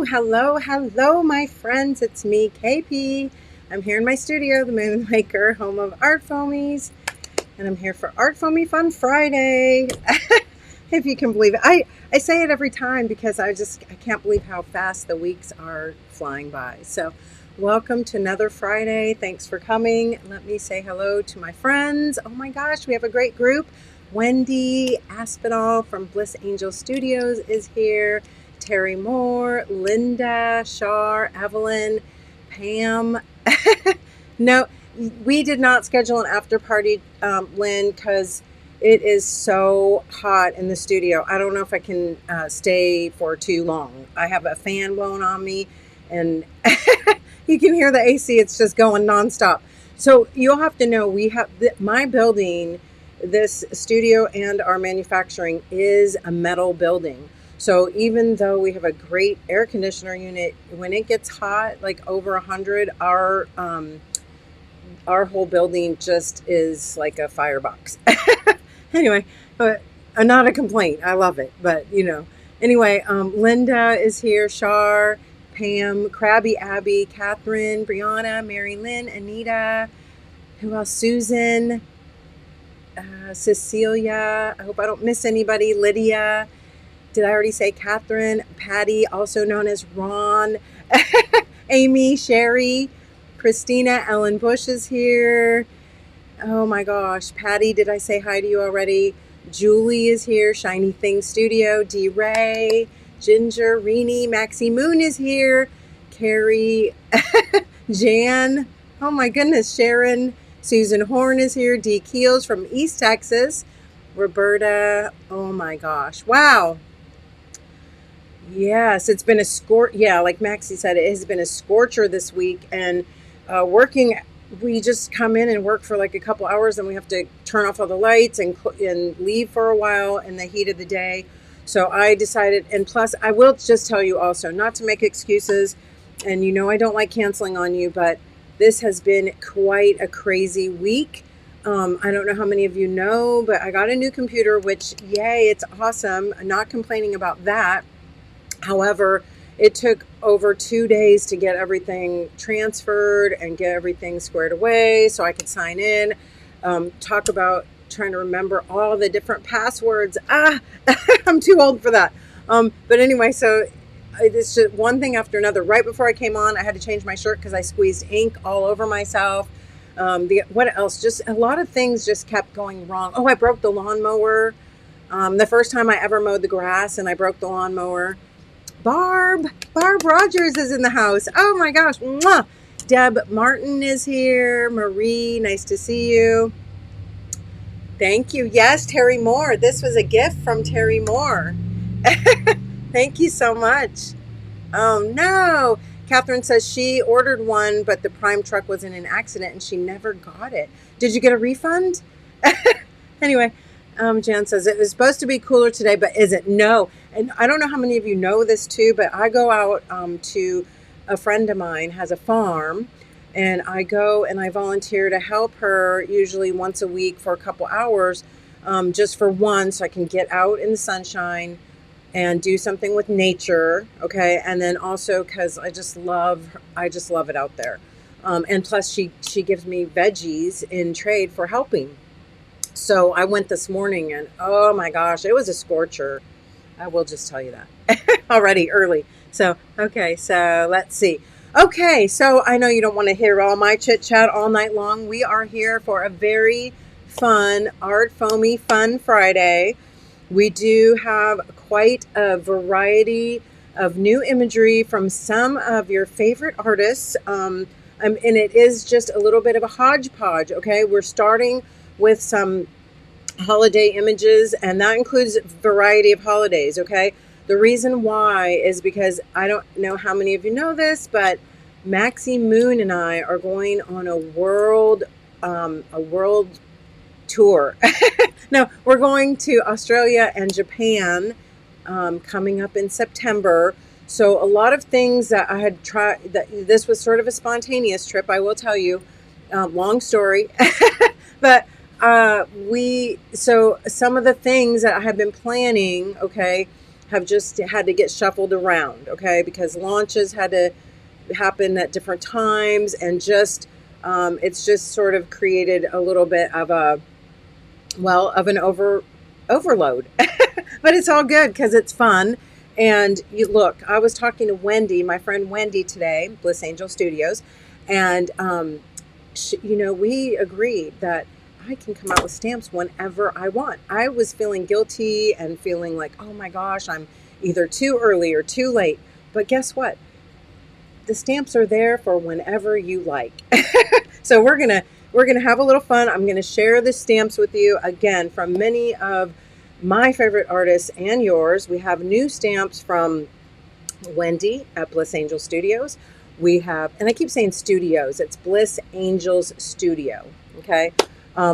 Hello, my friends. It's me, KP. I'm here in my studio, the Moonmaker, home of ArtFoamies, and I'm here for ArtFoamy Fun Friday. If you can believe it. I say it every time because I can't believe how fast the weeks are flying by. So, welcome to another Friday. Thanks for coming. Let me say hello to my friends. Oh my gosh, we have a great group. Wendy Aspinall from Bliss Angel Studios is here. Terry Moore, Linda, Shar, Evelyn, Pam. No, we did not schedule an after party, Lynn, because it is so hot in the studio. I don't know if I can stay for too long. I have a fan blowing on me, and you can hear the AC. It's just going nonstop. So you'll have to know we have my building, this studio and our manufacturing is a metal building. So even though we have a great air conditioner unit, when it gets hot, like over 100, our whole building just is like a firebox. Anyway, but not a complaint. I love it. But anyway, Linda is here, Shar, Pam, Krabby Abby, Catherine, Brianna, Mary Lynn, Anita, who else? Susan, Cecilia. I hope I don't miss anybody. Lydia. Did I already say Catherine? Patty, also known as Ron. Amy, Sherry, Christina, Ellen Bush is here. Oh my gosh. Patty, did I say hi to you already? Julie is here. Shiny Thing Studio. D. Ray, Ginger, Renee, Maxie Moon is here. Carrie, Jan. Oh my goodness. Sharon, Susan Horn is here. D. Keels from East Texas. Roberta. Oh my gosh. Wow. Yes, it's been a yeah, like Maxie said, it has been a scorcher this week, and we just come in and work for like a couple hours, and we have to turn off all the lights and leave for a while in the heat of the day. So I decided, and plus I will just tell you also, not to make excuses, and I don't like canceling on you, but this has been quite a crazy week. I don't know how many of you know, but I got a new computer, which, yay, it's awesome. I'm not complaining about that. However, it took over 2 days to get everything transferred and get everything squared away so I could sign in. Talk about trying to remember all the different passwords. I'm too old for that. But anyway, so it's just one thing after another. Right before I came on, I had to change my shirt because I squeezed ink all over myself. What else? Just a lot of things just kept going wrong. Oh, I broke the lawnmower. The first time I ever mowed the grass, and I broke the lawnmower. Barb Rogers is in the house. Oh my gosh. Mwah. Deb Martin is here. Marie, nice to see you. Thank you. Yes, Terry Moore. This was a gift from Terry Moore. Thank you so much. Oh no. Catherine says she ordered one, but the Prime truck was in an accident and she never got it. Did you get a refund? Anyway, Jan says it was supposed to be cooler today, but is it? No. And I don't know how many of you know this too, but I go out to a friend of mine has a farm, and I go and I volunteer to help her usually once a week for a couple hours, just for one, so I can get out in the sunshine and do something with nature. Okay. And then also because I just love it out there. And plus she gives me veggies in trade for helping. So I went this morning, and oh my gosh, it was a scorcher. I will just tell you that already early. So, okay, so let's see. Okay, so I know you don't want to hear all my chit chat all night long. We are here for a very fun ArtFoamy Fun Friday. We do have quite a variety of new imagery from some of your favorite artists. And it is just a little bit of a hodgepodge, okay? We're starting with some holiday images, and that includes a variety of holidays, okay? The reason why is because I don't know how many of you know this, but Maxie Moon and I are going on a world tour. No, we're going to Australia and Japan coming up in September. So a lot of things that I had tried, this was sort of a spontaneous trip, I will tell you. Long story. But so some of the things that I have been planning, okay, have just had to get shuffled around, okay, because launches had to happen at different times, and just it's just sort of created a little bit of an overload. But it's all good because it's fun. And you look, I was talking to Wendy, my friend Wendy today, Bliss Angel Studios, and we agreed that I can come out with stamps whenever I want. I was feeling guilty and feeling like, oh my gosh, I'm either too early or too late. But guess what? The stamps are there for whenever you like. So we're gonna have a little fun. I'm gonna share the stamps with you again from many of my favorite artists and yours. We have new stamps from Wendy at Bliss Angel Studios. We have, and I keep saying studios, it's Bliss Angels Studio. Okay.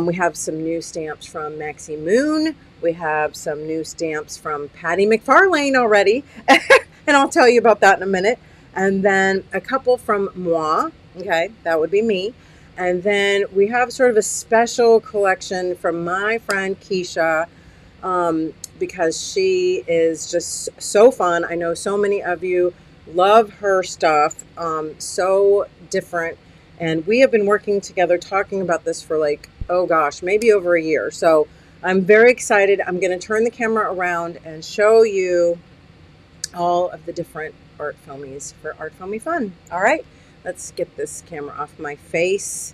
We have some new stamps from Maxie Moon. We have some new stamps from Patty McFarlane already. And I'll tell you about that in a minute. And then a couple from moi. Okay. That would be me. And then we have sort of a special collection from my friend Keisha, because she is just so fun. I know so many of you love her stuff, so different. And we have been working together talking about this for like, oh gosh, maybe over a year. So I'm very excited. I'm going to turn the camera around and show you all of the different ArtFoamies for ArtFoamie Fun. All right, let's get this camera off my face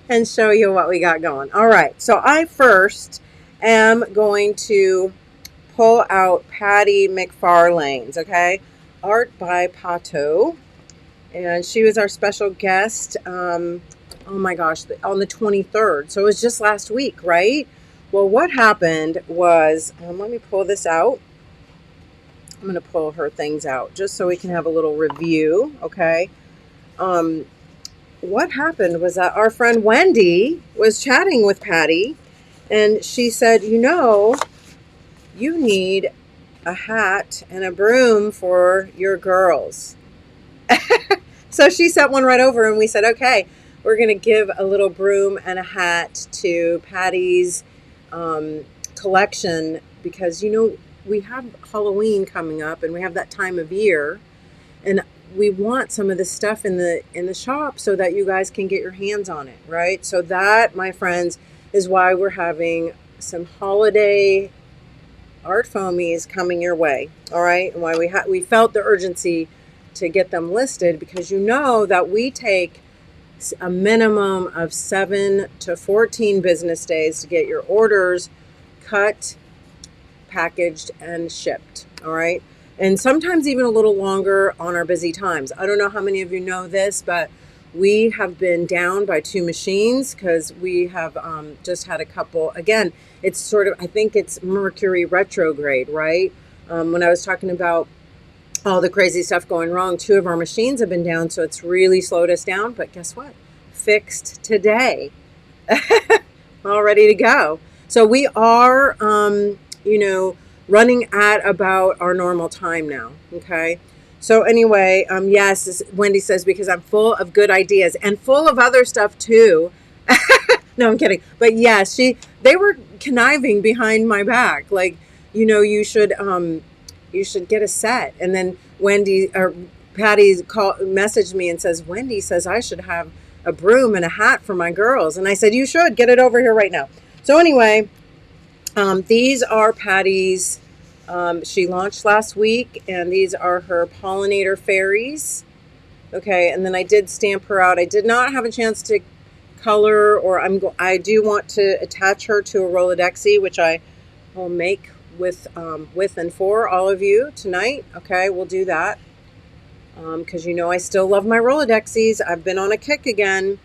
and show you what we got going. All right, so I first am going to pull out Patty McFarlane's, okay? Art by Pato. And she was our special guest, oh my gosh, on the 23rd. So it was just last week, right? Well, what happened was, let me pull this out. I'm going to pull her things out just so we can have a little review, okay? What happened was that our friend Wendy was chatting with Patty, and she said, you need a hat and a broom for your girls. So she sent one right over, and we said, okay, we're going to give a little broom and a hat to Patty's collection, because, we have Halloween coming up, and we have that time of year, and we want some of the stuff in the shop so that you guys can get your hands on it, right? So that, my friends, is why we're having some holiday ArtFoamies coming your way, all right? And why we felt the urgency to get them listed, because that we take a minimum of 7 to 14 business days to get your orders cut, packaged, and shipped, all right? And sometimes even a little longer on our busy times. I don't know how many of you know this, but we have been down by 2 machines because we have just had a couple. Again, it's sort of, I think it's Mercury retrograde, right? When I was talking about all the crazy stuff going wrong, 2 of our machines have been down, so it's really slowed us down. But guess what? Fixed today. All ready to go. So we are, running at about our normal time now, okay? So anyway, yes, Wendy says, because I'm full of good ideas and full of other stuff too. No, I'm kidding. But yes, they were conniving behind my back. Like, you should get a set. And then Patty messaged me and says, Wendy says I should have a broom and a hat for my girls. And I said, you should get it over here right now. So anyway, these are Patty's. She launched last week, and these are her pollinator fairies. Okay, and then I did stamp her out. I did not have a chance to color, or I do want to attach her to a Rolodexy, which I will make with and for all of you tonight. Okay, we'll do that. Because I still love my Rolodexys. I've been on a kick again.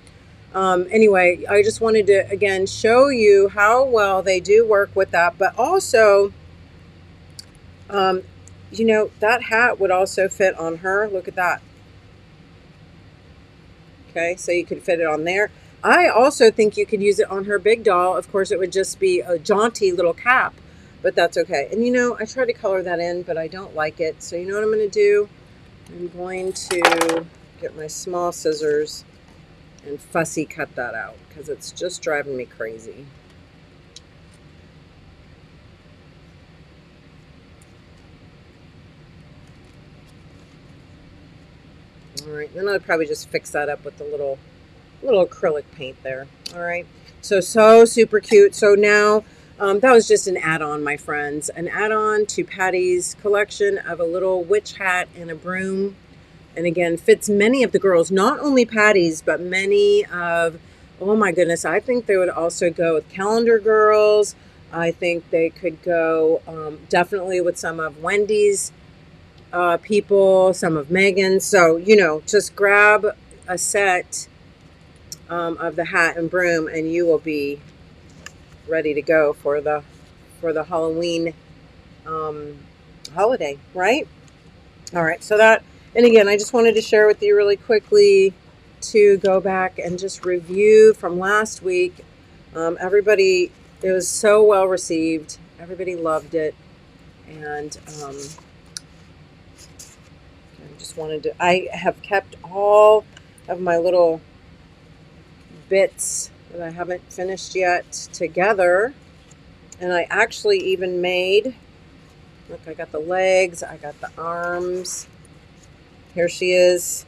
Anyway, I just wanted to, again, show you how well they do work with that. But also, that hat would also fit on her. Look at that. Okay, so you could fit it on there. I also think you could use it on her big doll. Of course, it would just be a jaunty little cap, but that's okay. And I tried to color that in, but I don't like it. So you know what I'm going to do? I'm going to get my small scissors and fussy cut that out, because it's just driving me crazy. All right, then I'll probably just fix that up with the little acrylic paint there. All right, so super cute. So now that was just an add-on, my friends, an add-on to Patty's collection of a little witch hat and a broom. And again, fits many of the girls, not only Patty's, but many of, oh my goodness, I think they would also go with Calendar Girls. I think they could go definitely with some of Wendy's people, some of Megan's. So, just grab a set of the hat and broom, and you will be ready to go for the Halloween holiday, right? All right, so that, and again, I just wanted to share with you really quickly to go back and just review from last week. Everybody, it was so well received. Everybody loved it, and I just wanted to. I have kept all of my little bits that I haven't finished yet together, and I actually even made. Look, I got the legs, I got the arms. Here she is.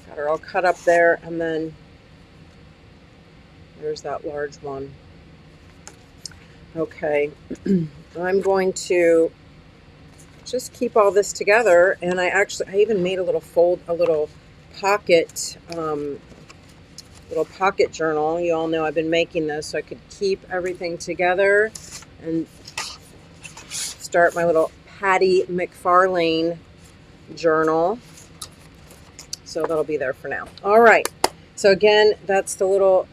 Got her all cut up there, and then there's that large one. Okay, I'm going to just keep all this together, and I even made a little pocket, journal. You all know I've been making this so I could keep everything together and start my little Patty McFarlane journal. So that'll be there for now. All right. So again, that's the little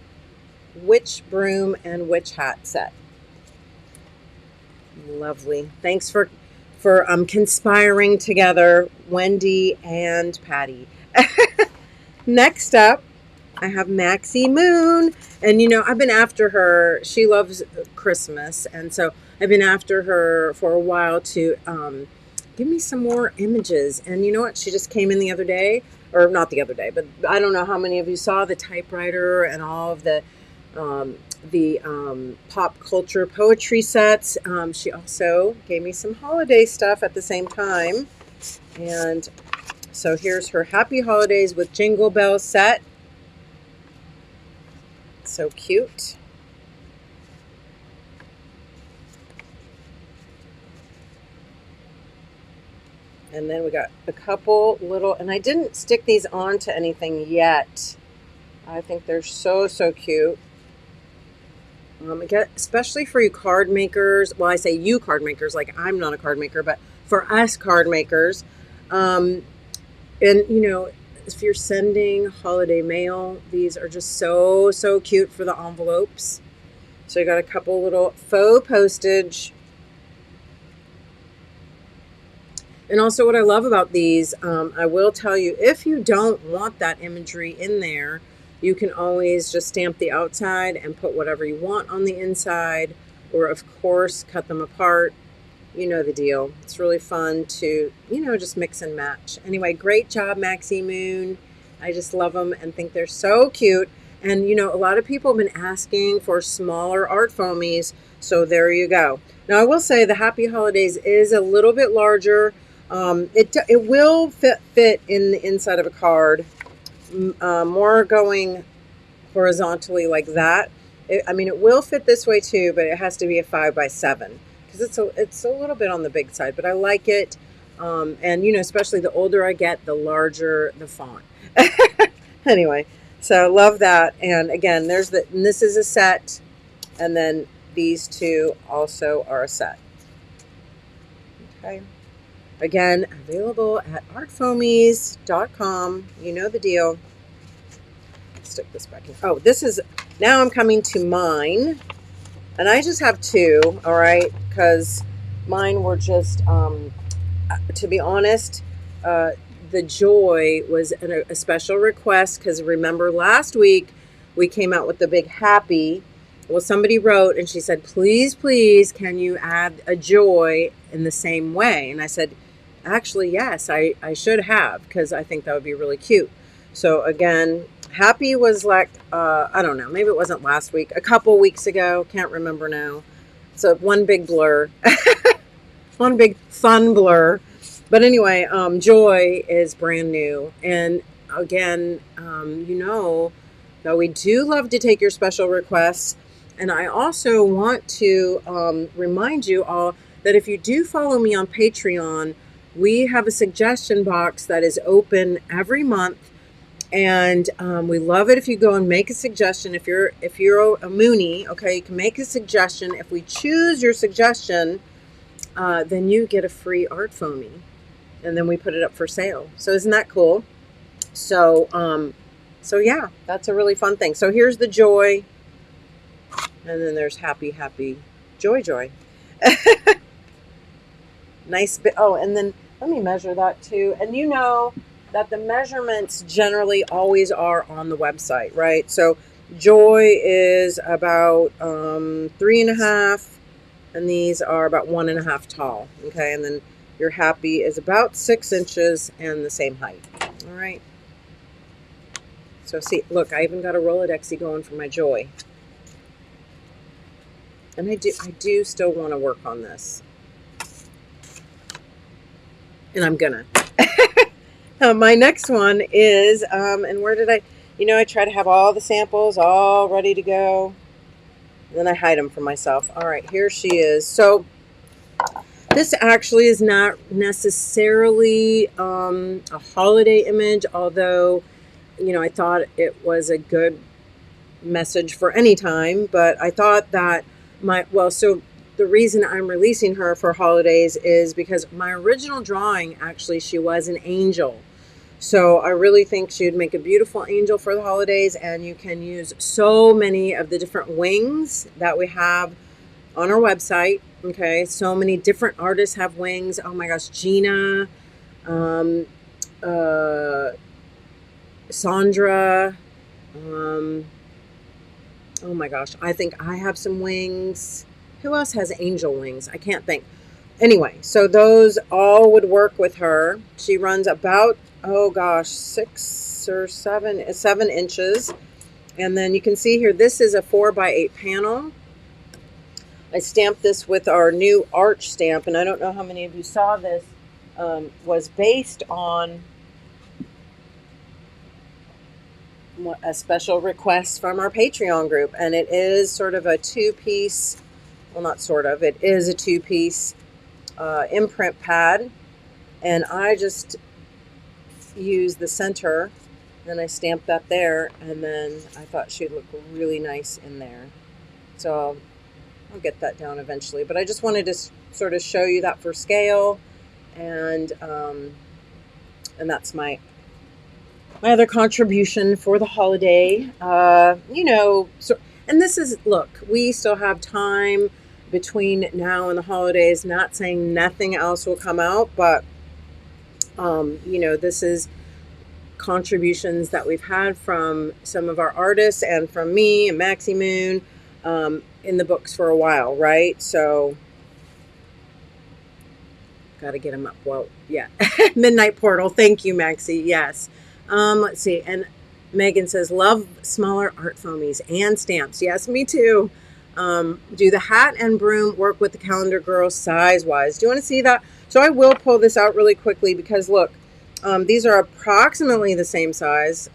witch broom and witch hat set. Lovely. Thanks for conspiring together, Wendy and Patty. Next up, I have Maxie Moon. And I've been after her. She loves Christmas, and so I've been after her for a while to give me some more images. And you know what? She just came in the other day, or not the other day, but I don't know how many of you saw the typewriter and all of the pop culture poetry sets. She also gave me some holiday stuff at the same time. And so here's her Happy Holidays with Jingle Bells set. So cute. And then we got a couple little, and I didn't stick these on to anything yet. I think they're so cute. Especially for you card makers. Well, I say you card makers, like I'm not a card maker, but for us card makers. And if you're sending holiday mail, these are just so cute for the envelopes. So you got a couple little faux postage. And also what I love about these, I will tell you, if you don't want that imagery in there, you can always just stamp the outside and put whatever you want on the inside, or of course, cut them apart. You know the deal. It's really fun to, just mix and match. Anyway, great job, Maxie Moon. I just love them and think they're so cute. And, a lot of people have been asking for smaller ArtFoamies, so there you go. Now, I will say the Happy Holidays is a little bit larger. It will fit in the inside of a card, more going horizontally like that. It will fit this way too, but it has to be a 5x7 because it's a little bit on the big side. But I like it, and especially the older I get, the larger the font. Anyway, so love that. And again, and this is a set, and then these two also are a set. Okay. Again, available at artfoamies.com. You know the deal. Stick this back in. Oh, now I'm coming to mine. And I just have two, all right? Because mine were just, to be honest, the joy was a special request. Because remember last week, we came out with the big happy. Well, somebody wrote and she said, please, can you add a joy in the same way? And I said, actually, yes, I should have, because I think that would be really cute. So again, happy was like, I don't know, maybe it wasn't last week, a couple weeks ago, can't remember now. So one big blur, one big fun blur. But anyway, Joy is brand new. And again, that we do love to take your special requests. And I also want to remind you all that if you do follow me on Patreon, we have a suggestion box that is open every month. And we love it if you go and make a suggestion. If you're a Moonie, okay, you can make a suggestion. If we choose your suggestion, then you get a free art foamy, and then we put it up for sale. So isn't that cool? So yeah, that's a really fun thing. So here's the Joy, and then there's happy Joy. Nice bit. Oh, and then let me measure that too. And you know that the measurements generally always are on the website, right? So Joy is about 3.5, and these are about 1.5 tall. Okay, and then your happy is about 6 inches and the same height. All right. So see, look, I even got a Rolodexy going for my Joy. And I do still want to work on this. And I'm gonna. My next one is, and where did I try to have all the samples all ready to go. And then I hide them from myself. All right, here she is. So this actually is not necessarily a holiday image, although, I thought it was a good message for any time. But I thought that so the reason I'm releasing her for holidays is because my original drawing, actually, she was an angel. So I really think she would make a beautiful angel for the holidays, and you can use so many of the different wings that we have on our website. Okay, so many different artists have wings. Oh my gosh, Gina, Sandra, oh my gosh, I think I have some wings. Who else has angel wings? I can't think. Anyway, so those all would work with her. She runs about, 7 inches. And then you can see here, this is a 4x8 panel. I stamped this with our new Arch stamp, and I don't know how many of you saw this, was based on a special request from our Patreon group. And it is sort of a two-piece, well, not sort of, it is a two-piece imprint pad. And I just used the center, and I stamped that there, and then I thought she'd look really nice in there. So I'll get that down eventually, but I just wanted to sort of show you that for scale, and that's my other contribution for the holiday. And this is, look, we still have time between now and the holidays. Not saying nothing else will come out, but this is contributions that we've had from some of our artists and from me and Maxi Moon in the books for a while, right? So got to get them up. Well, yeah. Midnight Portal. Thank you, Maxi. Yes. Let's see. And Megan says, love smaller art foamies and stamps. Yes, me too. Do the hat and broom work with the calendar girl size-wise? Do you want to see that? So I will pull this out really quickly because, look, these are approximately the same size,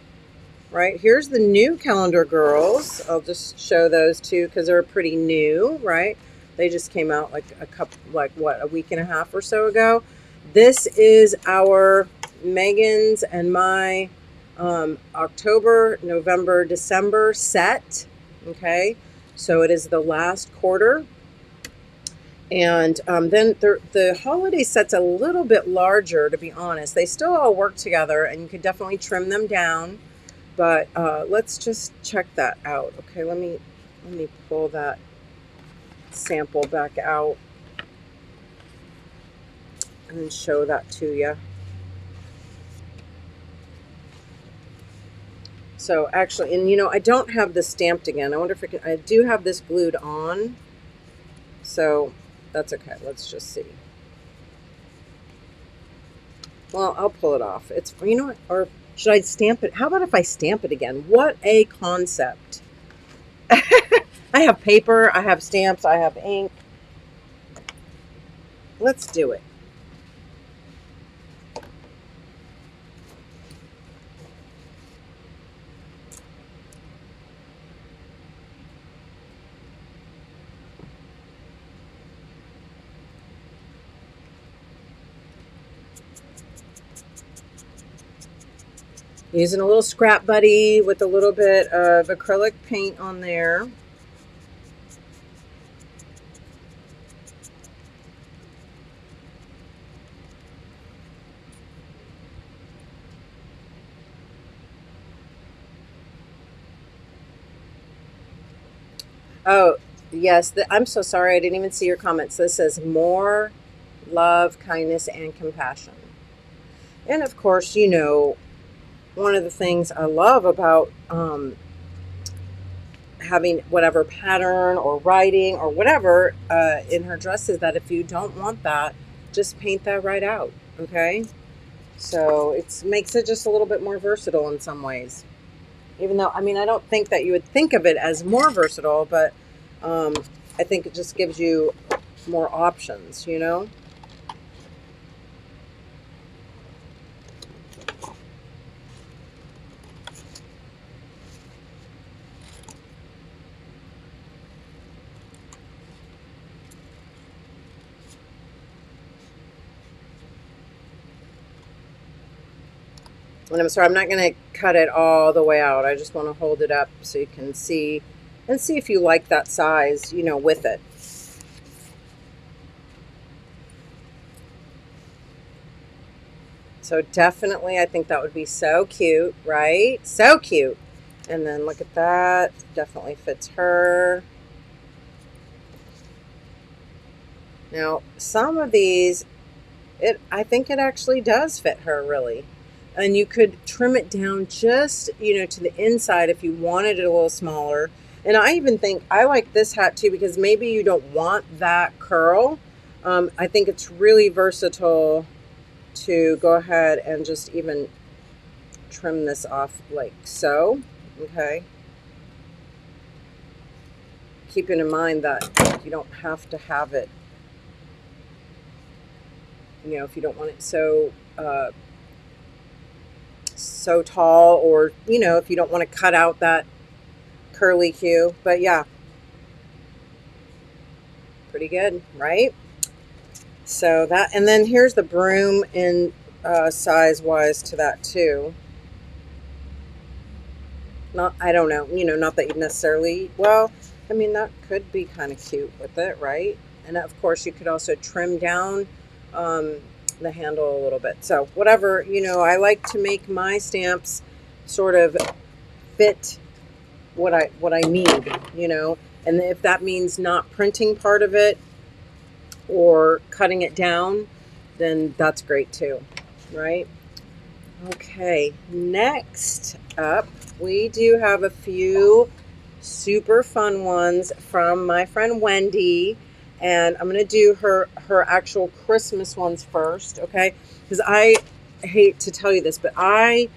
right? Here's the new calendar girls. I'll just show those two because they're pretty new, right? They just came out a week and a half or so ago. This is our Megan's and my October, November, December set. Okay, so it is the last quarter. And then the holiday set's a little bit larger, to be honest. They still all work together, and you could definitely trim them down. But let's just check that out. Okay, let me pull that sample back out and show that to you. So actually, and I don't have this stamped again. I wonder if I do have this glued on. So that's okay. Let's just see. Well, I'll pull it off. It's, what? Or should I stamp it? How about if I stamp it again? What a concept. I have paper, I have stamps, I have ink. Let's do it. Using a little scrap buddy with a little bit of acrylic paint on there. Oh, yes. I'm so sorry. I didn't even see your comments. This says more love, kindness, and compassion. And of course, one of the things I love about having whatever pattern or writing or whatever in her dress is that if you don't want that, just paint that right out. Okay. So it makes it just a little bit more versatile in some ways. Even though, I mean, I don't think that you would think of it as more versatile, but um, I think it just gives you more options. And I'm sorry, I'm not going to cut it all the way out. I just want to hold it up so you can see and see if you like that size, with it. So definitely, I think that would be so cute, right? So cute. And then look at that. Definitely fits her. Now, some of these, I think it actually does fit her really. And you could trim it down just, to the inside if you wanted it a little smaller. And I even think I like this hat too because maybe you don't want that curl. I think it's really versatile to go ahead and just even trim this off like so. Okay. Keeping in mind that you don't have to have it, if you don't want it so tall, or if you don't want to cut out that curly Q. But yeah, pretty good, right? So that, and then here's the broom in size wise to that too. Not, I don't know, not that you necessarily, well, I mean, that could be kind of cute with it, right? And of course you could also trim down the handle a little bit. So whatever, I like to make my stamps sort of fit what I need, and if that means not printing part of it or cutting it down, then that's great too, right? Okay, next up, we do have a few super fun ones from my friend Wendy, and I'm going to do her actual Christmas ones first, okay? Because I hate to tell you this, but I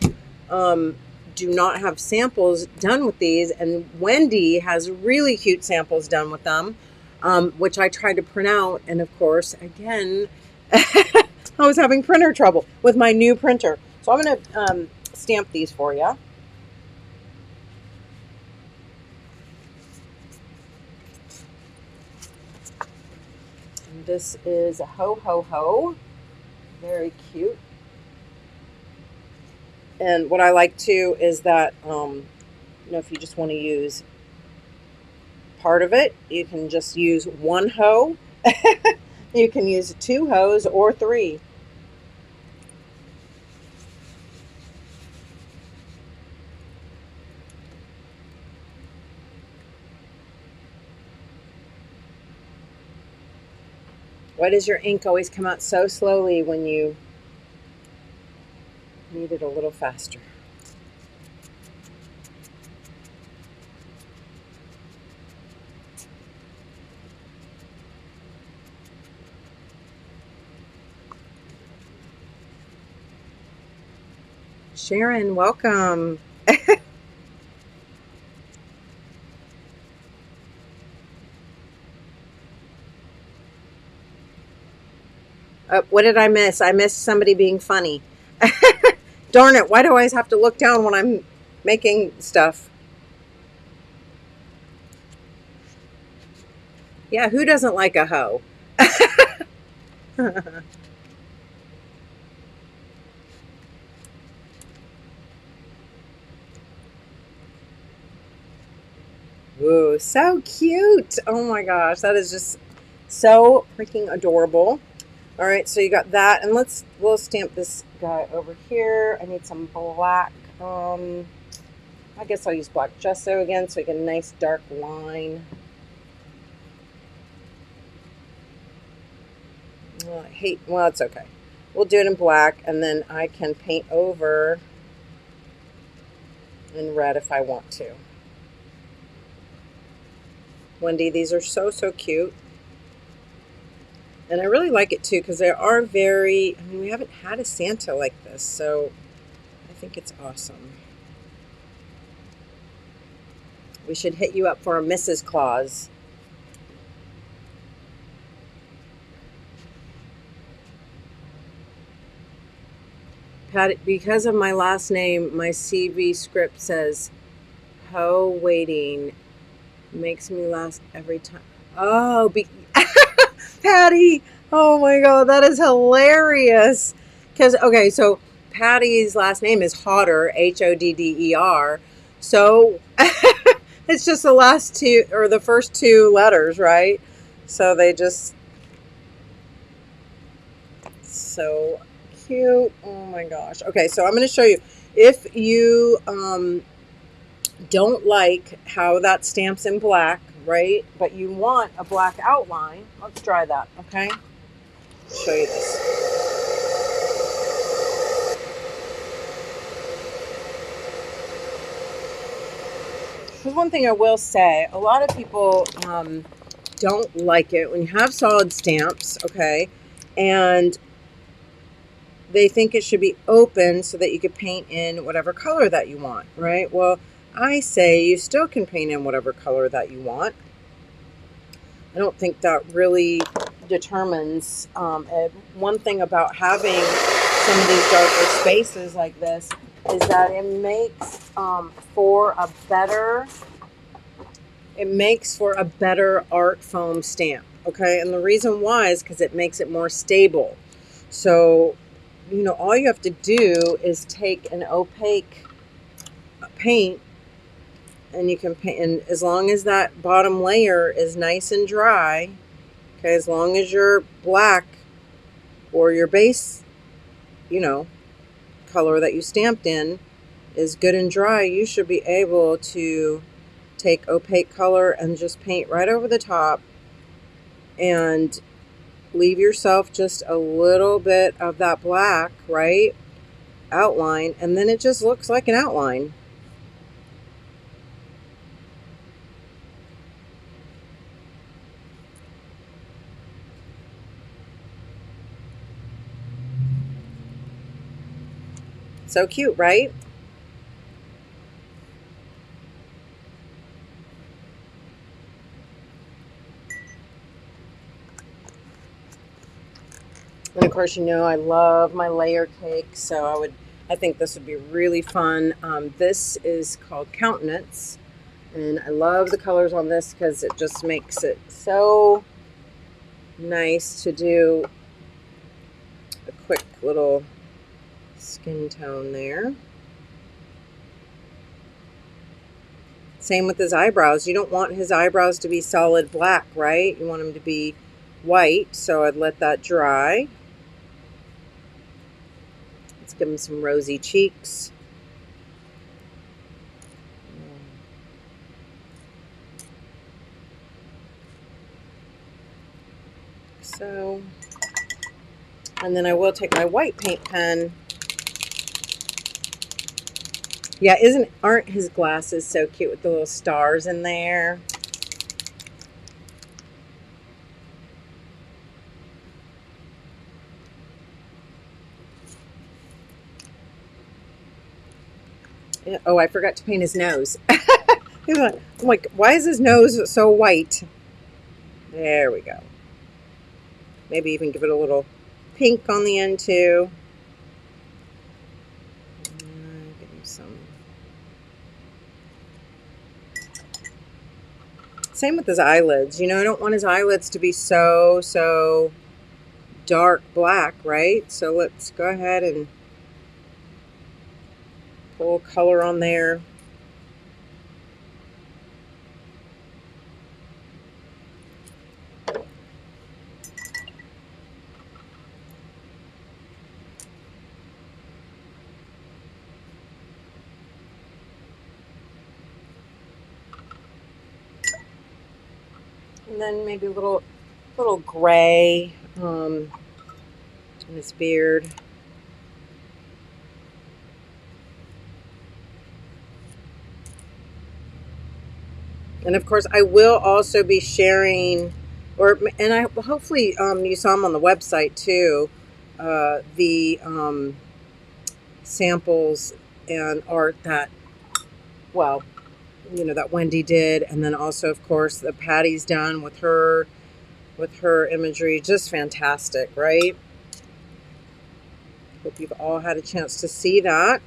do not have samples done with these, and Wendy has really cute samples done with them, which I tried to print out, and of course, again, I was having printer trouble with my new printer. So I'm going to stamp these for you. And this is a ho ho ho. Very cute. And what I like too is that, if you just want to use part of it, you can just use one hoe. You can use 2 hoes or 3. Why does your ink always come out so slowly when you need it a little faster? Sharon, welcome. What did I miss? I missed somebody being funny. Darn it, why do I always have to look down when I'm making stuff? Yeah, who doesn't like a hoe? so cute. Oh my gosh, that is just so freaking adorable. All right, so you got that, and we'll stamp this guy over here. I need some black. I guess I'll use black gesso again, so I get a nice dark line. Well, it's okay. We'll do it in black, and then I can paint over in red if I want to. Wendy, these are so, so cute. And I really like it too, because they are very, I mean, we haven't had a Santa like this, so I think it's awesome. We should hit you up for a Mrs. Claus. Pat, because of my last name, my CV script says, "Ho waiting makes me laugh every time." Oh, Patty! Oh my God, that is hilarious. Because, okay, so Patty's last name is Hodder, Hodder. So it's just the last two, or the first two letters, right? So they just, so cute. Oh my gosh. Okay, so I'm going to show you. If you don't like how that stamps in black, right? But you want a black outline, let's try that, okay? Show you this. Here's one thing I will say. A lot of people don't like it when you have solid stamps, okay? And they think it should be open so that you could paint in whatever color that you want, right? Well, I say you still can paint in whatever color that you want. I don't think that really determines. One thing about having some of these darker spaces like this is that it makes for a better art foam stamp, okay? And the reason why is because it makes it more stable. So, you know, all you have to do is take an opaque paint, and you can paint, and as long as that bottom layer is nice and dry, okay, as long as your black or your base, you know, color that you stamped in is good and dry, you should be able to take opaque color and just paint right over the top and leave yourself just a little bit of that black, right, outline, and then it just looks like an outline. So cute, right? And of course, you know, I love my layer cake, so I think this would be really fun. This is called Countenance, and I love the colors on this because it just makes it so nice to do a quick little skin tone there. Same with his eyebrows. You don't want his eyebrows to be solid black, right? You want them to be white, so I'd let that dry. Let's give him some rosy cheeks. So, and then I will take my white paint pen. Yeah, aren't his glasses so cute with the little stars in there? Yeah, oh, I forgot to paint his nose. I'm like, why is his nose so white? There we go. Maybe even give it a little pink on the end too. Give him some. Same with his eyelids. You know, I don't want his eyelids to be so dark black, right? So let's go ahead and pull color on there. And then maybe a little gray in his beard. And of course, I will also be sharing, and I hopefully you saw them on the website too, the samples and art that, well, that Wendy did, and then also, of course, that Patty's done with her imagery. Just fantastic, right? Hope you've all had a chance to see that.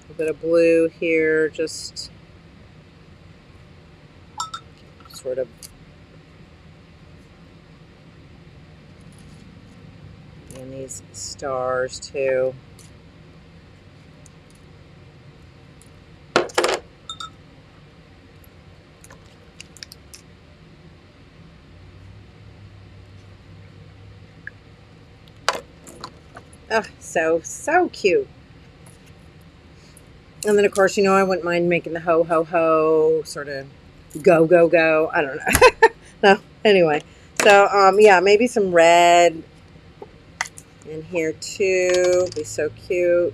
A bit of blue here, just sort of, and these stars too. Oh, so cute. And then, of course, I wouldn't mind making the ho, ho, ho, sort of go, go, go. I don't know. No, anyway. So, yeah, maybe some red in here, too. Be so cute.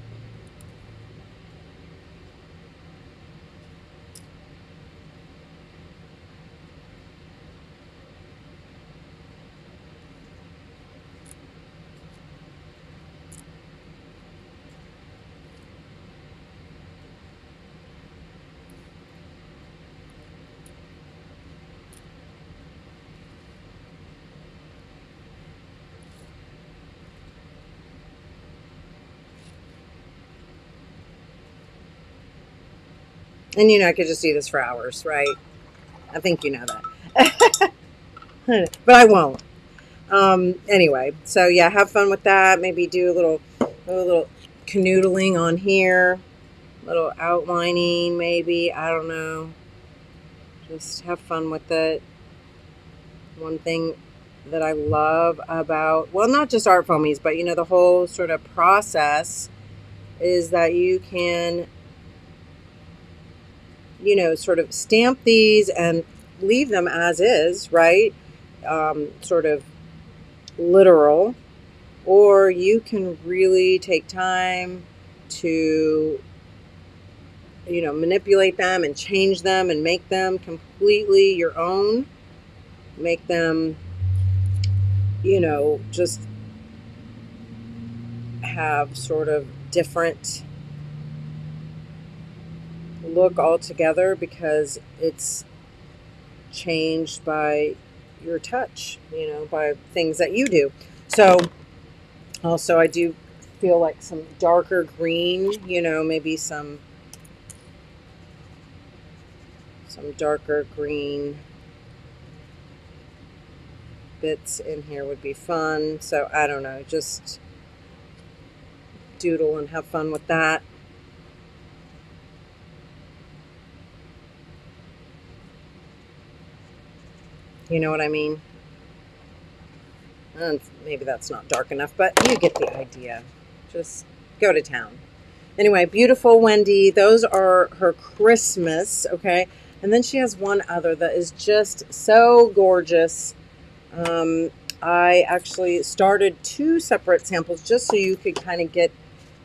And I could just do this for hours, right? I think you know that. But I won't. Anyway, so yeah, have fun with that. Maybe do a little canoodling on here. A little outlining, maybe. I don't know. Just have fun with it. One thing that I love about, well, not just ArtFoamies, but the whole sort of process is that you can sort of stamp these and leave them as is, right? Sort of literal, or you can really take time to manipulate them and change them and make them completely your own. Make them just have sort of different look altogether, because it's changed by your touch, by things that you do. So also I do feel like some darker green, maybe some darker green bits in here would be fun. So I don't know, just doodle and have fun with that. You know what I mean? And maybe that's not dark enough, but you get the idea. Just go to town. Anyway, beautiful Wendy. Those are her Christmas, okay? And then she has one other that is just so gorgeous. I actually started 2 separate samples just so you could kind of get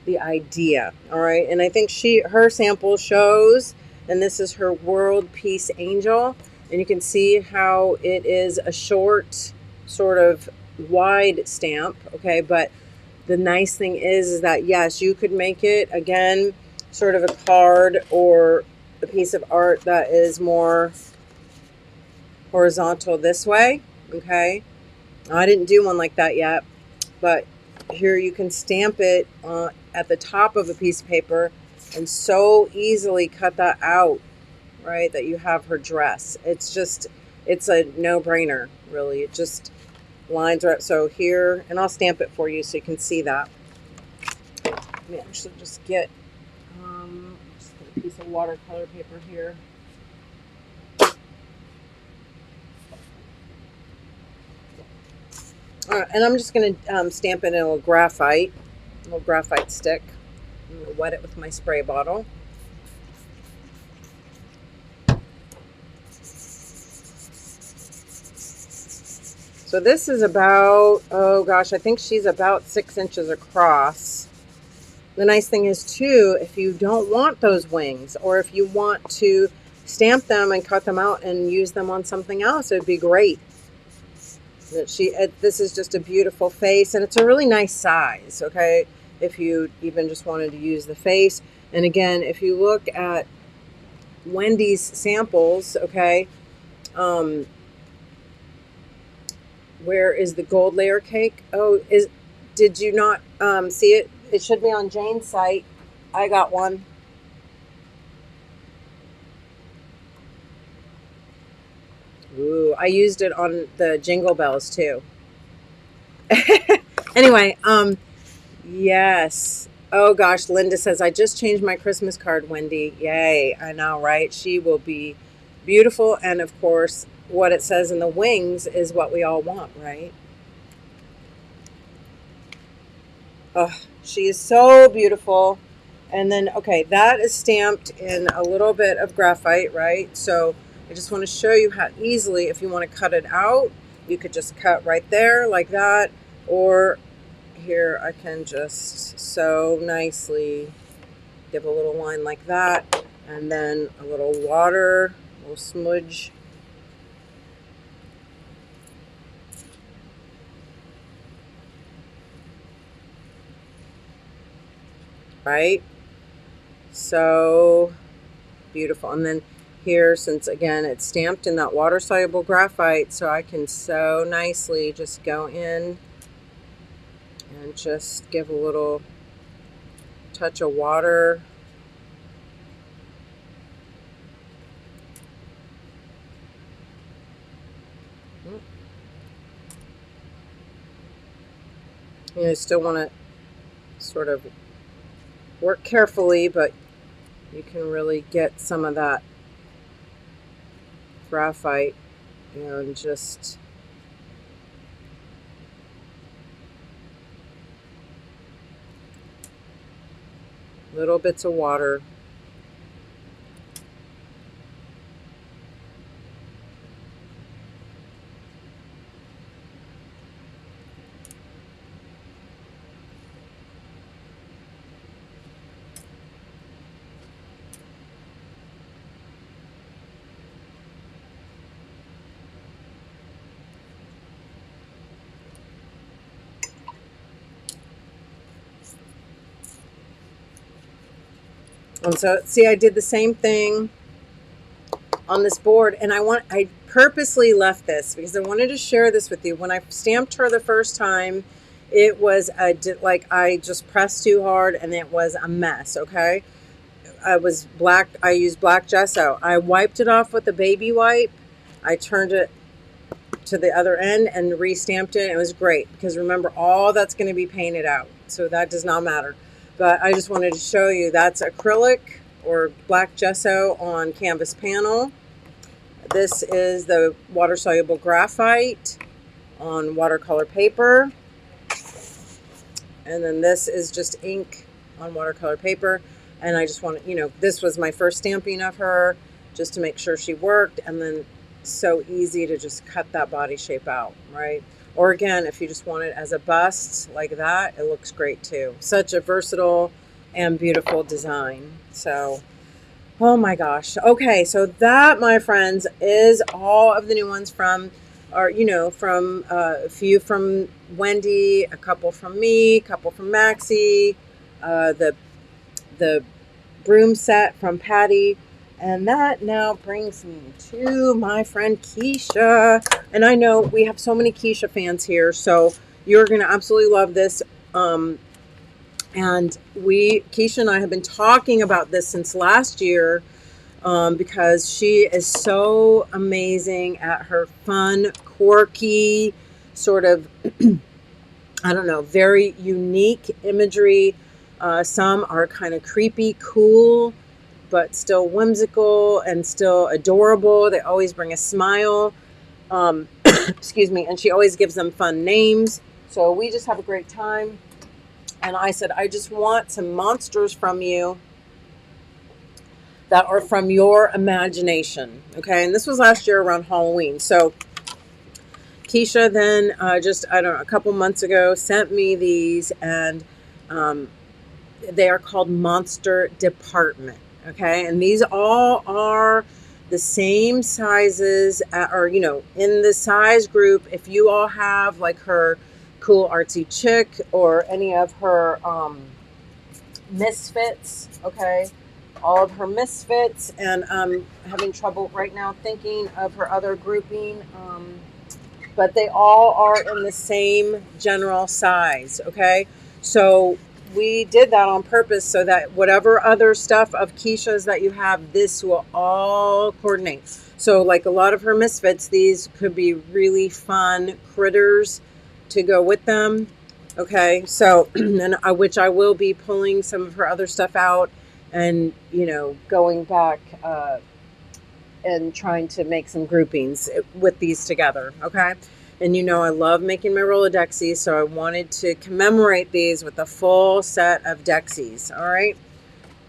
the idea, all right? And I think her sample shows, and this is her World Peace Angel. And you can see how it is a short, sort of wide stamp, okay? But the nice thing is that, yes, you could make it, again, sort of a card or a piece of art that is more horizontal this way, okay? I didn't do one like that yet, but here you can stamp it at the top of a piece of paper and so easily cut that out, right, that you have her dress. It's it's a no-brainer, really. It just lines right. So here, and I'll stamp it for you so you can see that. Let me actually just get a piece of watercolor paper here. And I'm just going to stamp it in a little graphite stick. I'm going to wet it with my spray bottle. So this is about, oh gosh, I think she's about 6 inches across. The nice thing is too, if you don't want those wings, or if you want to stamp them and cut them out and use them on something else, it'd be great. This is just a beautiful face, and it's a really nice size, okay? If you even just wanted to use the face. And again, if you look at Wendy's samples, okay, where is the gold layer cake? Oh, did you not see it? It should be on Jane's site. I got one. Ooh, I used it on the Jingle Bells too. Anyway, yes. Oh gosh, Linda says, I just changed my Christmas card, Wendy. Yay, I know, right? She will be beautiful, and of course, what it says in the wings is what we all want, right? Oh, she is so beautiful. And then, okay, that is stamped in a little bit of graphite, right? So I just want to show you how easily, if you want to cut it out, you could just cut right there like that. Or here, I can just so nicely give a little line like that. And then a little water, a little smudge. Right? So beautiful. And then here, since again it's stamped in that water soluble graphite, so I can so nicely just go in and just give a little touch of water. You still want to sort of work carefully, but you can really get some of that graphite and just little bits of water. And so, see, I did the same thing on this board, and I purposely left this because I wanted to share this with you. When I stamped her the first time, it was like I just pressed too hard and it was a mess, okay? I used black gesso. I wiped it off with a baby wipe. I turned it to the other end and re-stamped it. It was great because remember, all that's going to be painted out, so that does not matter. But I just wanted to show you that's acrylic or black gesso on canvas panel. This is the water-soluble graphite on watercolor paper. And then this is just ink on watercolor paper. And I just wanted, this was my first stamping of her just to make sure she worked. And then so easy to just cut that body shape out, right? Or again, if you just want it as a bust like that, it looks great too. Such a versatile and beautiful design. So, oh my gosh. Okay, so that, my friends, is all of the new ones from, from a few from Wendy, a couple from me, a couple from Maxie, the broom set from Patty. And that now brings me to my friend Keisha. And I know we have so many Keisha fans here, so you're going to absolutely love this. And Keisha and I have been talking about this since last year. because she is so amazing at her fun, quirky, sort of, I don't know, very unique imagery. Some are kind of creepy, cool, but still whimsical and still adorable. They always bring a smile. Excuse me. And she always gives them fun names. So we just have a great time. And I said, I just want some monsters from you that are from your imagination. Okay. And this was last year around Halloween. So Keisha then just, I don't know, a couple months ago sent me these, and they are called Monster Department. Okay. And these all are the same sizes, or, you know, in the size group. If you all have like her cool artsy chick or any of her misfits, okay, all of her misfits, and I'm having trouble right now thinking of her other grouping, but they all are in the same general size, okay? So we did that on purpose so that whatever other stuff of Keisha's that you have, this will all coordinate. So like a lot of her misfits, these could be really fun critters to go with them. Okay, so and which I will be pulling some of her other stuff out, and, you know, going back and trying to make some groupings with these together. Okay, and you know I love making my Rolodexies, so I wanted to commemorate these with a full set of Dexies. All right,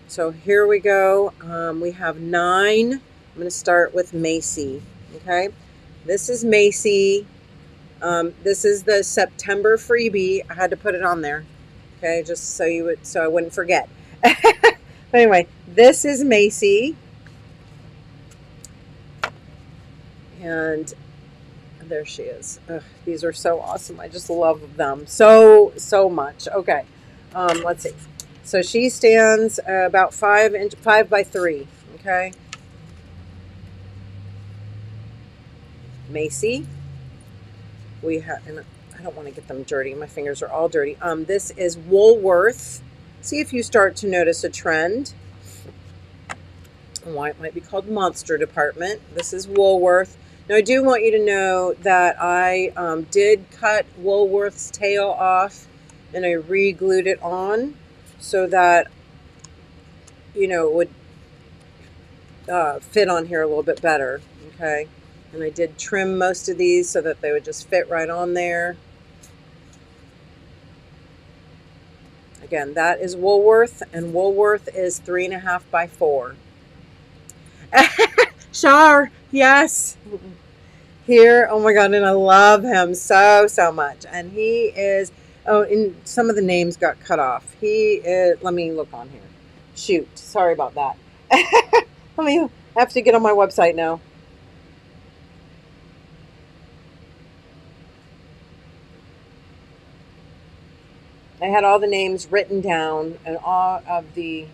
so here we go. We have 9. I'm going to start with Macy. Okay, this is Macy. This is the September freebie. I had to put it on there, okay, just so I wouldn't forget. But anyway, this is Macy, and there she is. Ugh, these are so awesome. I just love them so much. Okay, let's see. So she stands about 5 by 3. Okay, Macy. We have, and I don't want to get them dirty. My fingers are all dirty. This is Woolworth. See if you start to notice a trend. And why it might be called Monster Department. This is Woolworth. Now I do want you to know that I did cut Woolworth's tail off, and I re-glued it on so that, you know, it would fit on here a little bit better. Okay. And I did trim most of these so that they would just fit right on there. Again, that is Woolworth, and Woolworth is 3.5 by 4. Shar, yes. Here, oh my God, and I love him so much. And he is, oh, and some of the names got cut off. He is, let me look on here. Shoot, sorry about that. I have to get on my website now. I had all the names written down and all of the,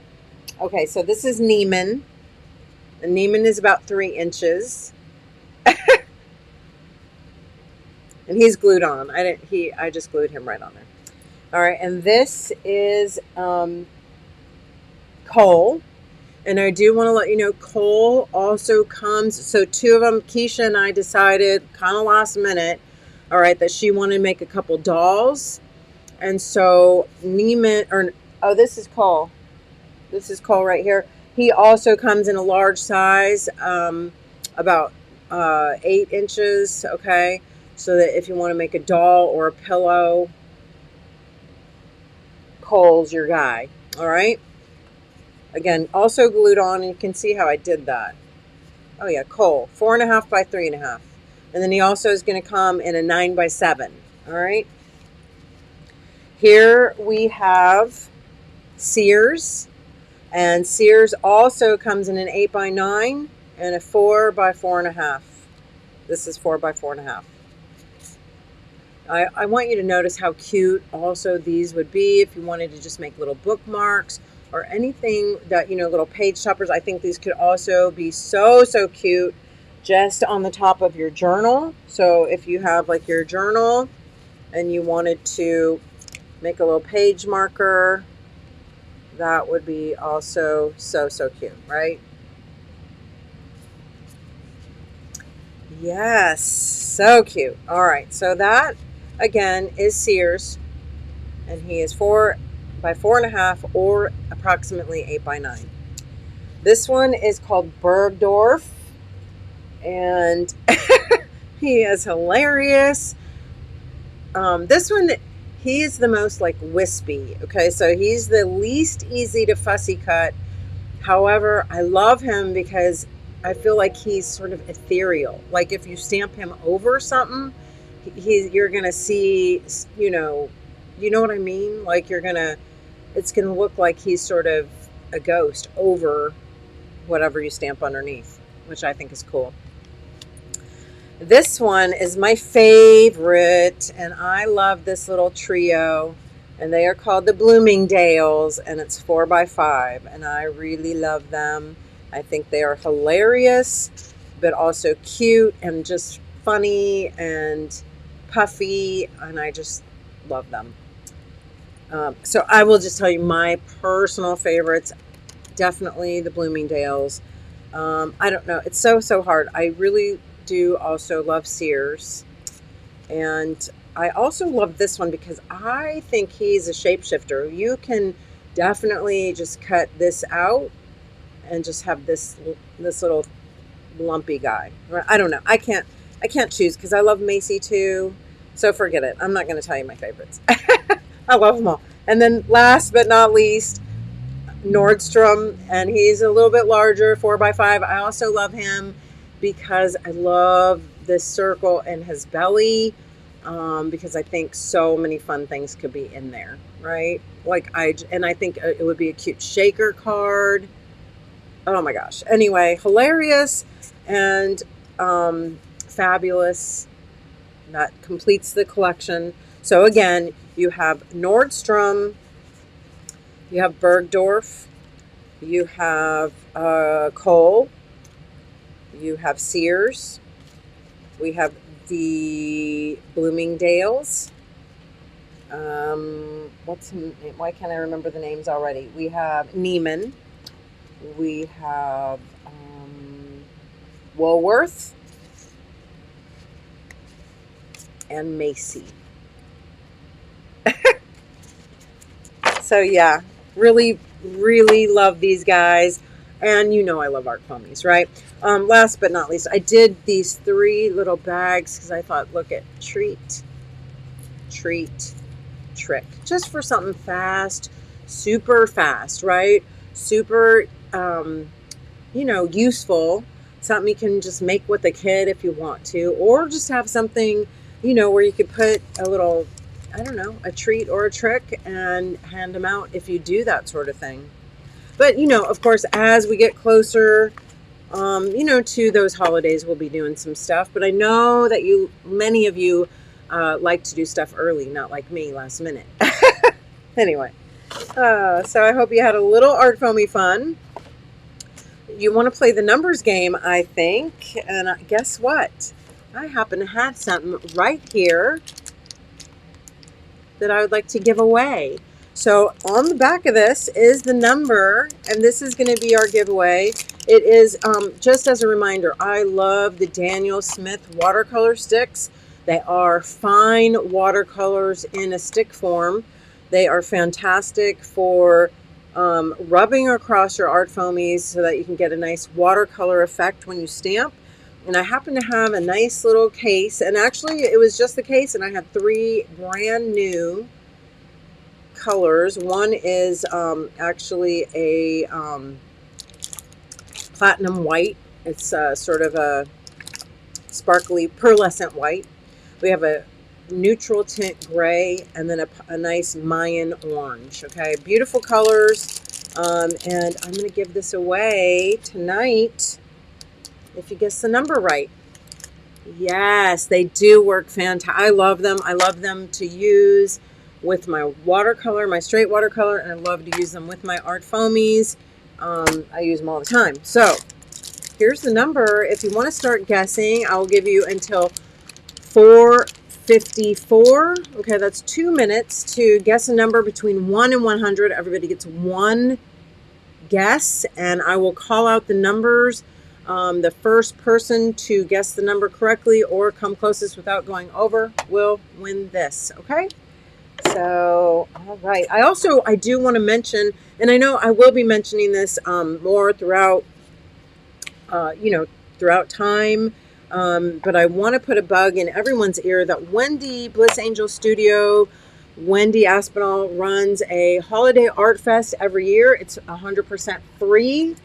okay, so this is Neiman. And Neiman is about 3 inches. And he's glued on. I just glued him right on there. All right, and this is Cole. And I do want to let you know, Cole also comes, so 2 of them, Keisha and I decided kind of last minute, all right, that she wanted to make a couple dolls. And so Neiman, this is Cole. This is Cole right here. He also comes in a large size, about 8 inches, okay? So that if you want to make a doll or a pillow, Cole's your guy, all right? Again, also glued on, and you can see how I did that. Oh yeah, Cole, 4.5 by 3.5. And then he also is going to come in a 9 by 7, all right? Here we have Sears, and Sears also comes in an 8 by 9 and a 4 by 4.5. This is 4 by 4.5. I want you to notice how cute also these would be if you wanted to just make little bookmarks or anything that, you know, little page toppers. I think these could also be so cute just on the top of your journal. So if you have like your journal and you wanted to make a little page marker, that would be also so cute, right? Yes, so cute. All right, so that again is Sears, and he is 4 by 4.5 or approximately 8 by 9. This one is called Bergdorf, and he is hilarious. This one, he is the most like wispy. Okay, so he's the least easy to fussy cut. However, I love him because I feel like he's sort of ethereal. Like if you stamp him over something, you're gonna see, you know what I mean. Like it's gonna look like he's sort of a ghost over whatever you stamp underneath, which I think is cool. This one is my favorite, and I love this little trio, and they are called the Bloomingdales, and it's 4 by 5, and I really love them. I think they are hilarious, but also cute and just funny and puffy, and I just love them. So I will just tell you my personal favorites. Definitely the Bloomingdales. I don't know. It's so hard. I really do also love Sears. And I also love this one because I think he's a shapeshifter. You can definitely just cut this out and just have this little lumpy guy. I don't know. I can't choose because I love Macy too. So forget it. I'm not going to tell you my favorites. I love them all. And then last but not least, Nordstrom, and he's a little bit larger, 4 by 5. I also love him because I love this circle and his belly, because I think so many fun things could be in there, right? I think it would be a cute shaker card. Oh my gosh. Anyway, hilarious and fabulous. That completes the collection. So again, you have Nordstrom, you have Bergdorf, you have Kohl, you have Sears, we have the Bloomingdales. Why can't I remember the names already? We have Neiman, we have Woolworth, and Macy. So yeah, really love these guys, and I love ArtFoamies, right? Last but not least, I did these 3 little bags because I thought, look at treat, trick, just for something fast, super fast, right? Super, useful. Something you can just make with a kid if you want to, or just have something, where you could put a little, I don't know, a treat or a trick and hand them out if you do that sort of thing. But, of course, as we get closer, to those holidays, we'll be doing some stuff. But I know that many of you like to do stuff early, not like me, last minute. Anyway, so I hope you had a little ArtFoamy fun. You want to play the numbers game, I think. And guess what? I happen to have something right here that I would like to give away. So on the back of this is the number, and this is going to be our giveaway. It is, just as a reminder, I love the Daniel Smith watercolor sticks. They are fine watercolors in a stick form. They are fantastic for rubbing across your ArtFoamies so that you can get a nice watercolor effect when you stamp. And I happen to have a nice little case, and actually it was just the case, and I had 3 brand new colors. One is actually a platinum white. It's sort of a sparkly pearlescent white. We have a neutral tint gray, and then a nice Mayan orange. Okay, beautiful colors. And I'm going to give this away tonight if you guess the number right. Yes, they do work fantastic. I love them. I love them to use with my watercolor, my straight watercolor, and I love to use them with my ArtFoamies. I use them all the time. So here's the number. If you want to start guessing, I'll give you until 4:54. Okay, that's 2 minutes to guess a number between 1 and 100. Everybody gets 1 guess, and I will call out the numbers The first person to guess the number correctly or come closest without going over will win this, okay? So, all right. I do want to mention, and I know I will be mentioning this more throughout, throughout time. But I want to put a bug in everyone's ear that Wendy Bliss Angel Studio, Wendy Aspinall, runs a holiday art fest every year. It's 100% free.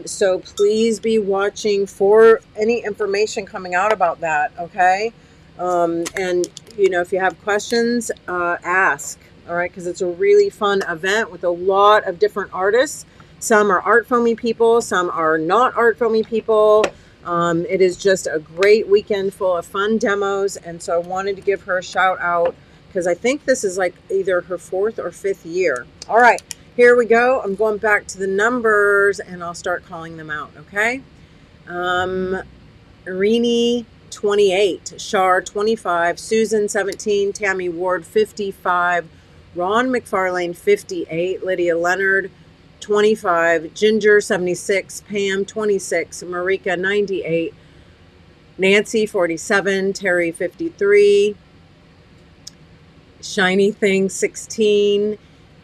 So please be watching for any information coming out about that, okay? And, if you have questions, ask, all right? Because it's a really fun event with a lot of different artists. Some are art foamy people, some are not art foamy people. It is just a great weekend full of fun demos. And so I wanted to give her a shout out because I think this is like either her 4th or 5th year. All right. Here we go. I'm going back to the numbers and I'll start calling them out, okay? Irini, 28. Shar, 25. Susan, 17. Tammy Ward, 55. Ron McFarlane, 58. Lydia Leonard, 25. Ginger, 76. Pam, 26. Marika, 98. Nancy, 47. Terry, 53. Shiny Thing, 16.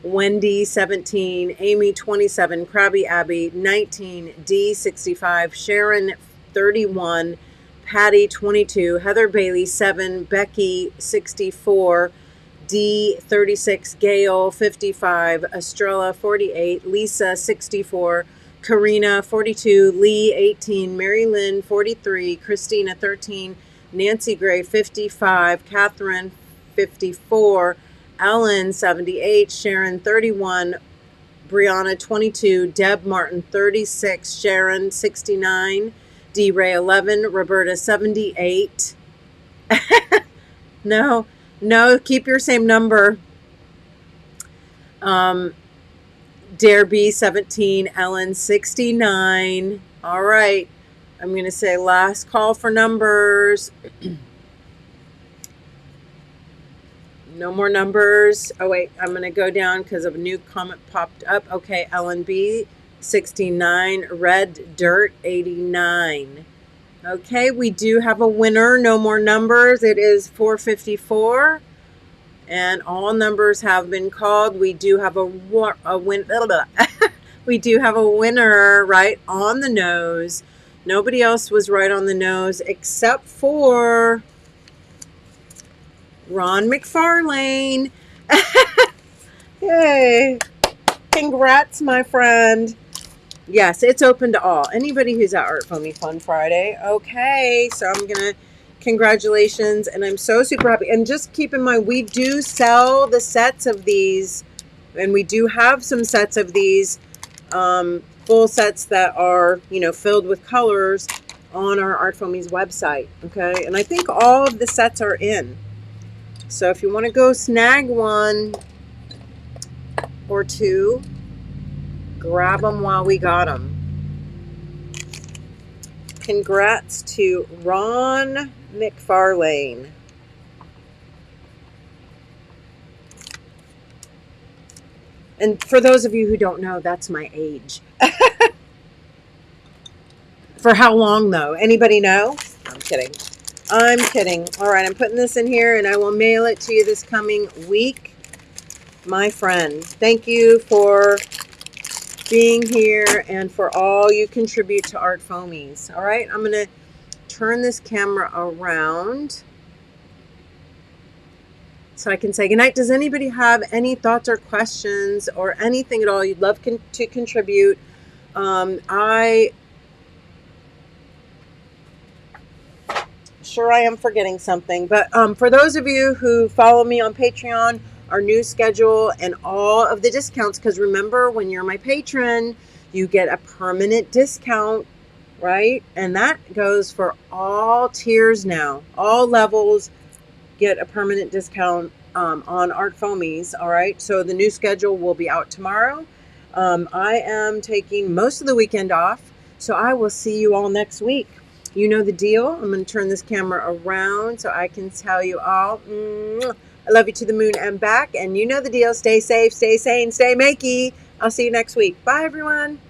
Wendy, 17, Amy, 27, Krabby Abby, 19, D, 65, Sharon, 31, Patty, 22, Heather Bailey, 7, Becky, 64, D, 36, Gail, 55, Estrella, 48, Lisa, 64, Karina, 42, Lee, 18, Mary Lynn, 43, Christina, 13, Nancy Gray, 55, Catherine, 54, Ellen, 78, Sharon, 31, Brianna, 22, Deb Martin, 36, Sharon, 69, D. Ray, 11, Roberta, 78. No, keep your same number. Dare B, 17, Ellen, 69. All right, I'm going to say last call for numbers. No more numbers. Oh, wait, I'm going to go down because a new comment popped up. Okay, Ellen B, 69. Red Dirt, 89. Okay, we do have a winner. No more numbers. It is 454. And all numbers have been called. We do have a we do have a winner right on the nose. Nobody else was right on the nose except for Ron McFarlane. Yay. Congrats, my friend. Yes, it's open to all. Anybody who's at ArtFoamies Fun Friday. Okay, so I'm going to, congratulations, and I'm so super happy. And just keep in mind, we do sell the sets of these, and we do have some sets of these, full sets that are, filled with colors on our ArtFoamies website, okay? And I think all of the sets are in. So if you want to go snag one or two, grab them while we got them. Congrats to Ron McFarlane. And for those of you who don't know, that's my age. For how long, though? Anybody know? I'm kidding. I'm kidding. All right, I'm putting this in here, and I will mail it to you this coming week. My friend, thank you for being here and for all you contribute to ArtFoamies. All right, I'm going to turn this camera around so I can say goodnight. Does anybody have any thoughts or questions or anything at all you'd love to contribute? Sure, I am forgetting something, but for those of you who follow me on Patreon, our new schedule and all of the discounts, because remember, when you're my patron, you get a permanent discount, right? And that goes for all tiers now. All levels get a permanent discount on ArtFoamies, all right? So the new schedule will be out tomorrow. I am taking most of the weekend off, so I will see you all next week. You know the deal. I'm going to turn this camera around so I can tell you all, I love you to the moon and back. And you know the deal. Stay safe, stay sane, stay makey. I'll see you next week. Bye, everyone.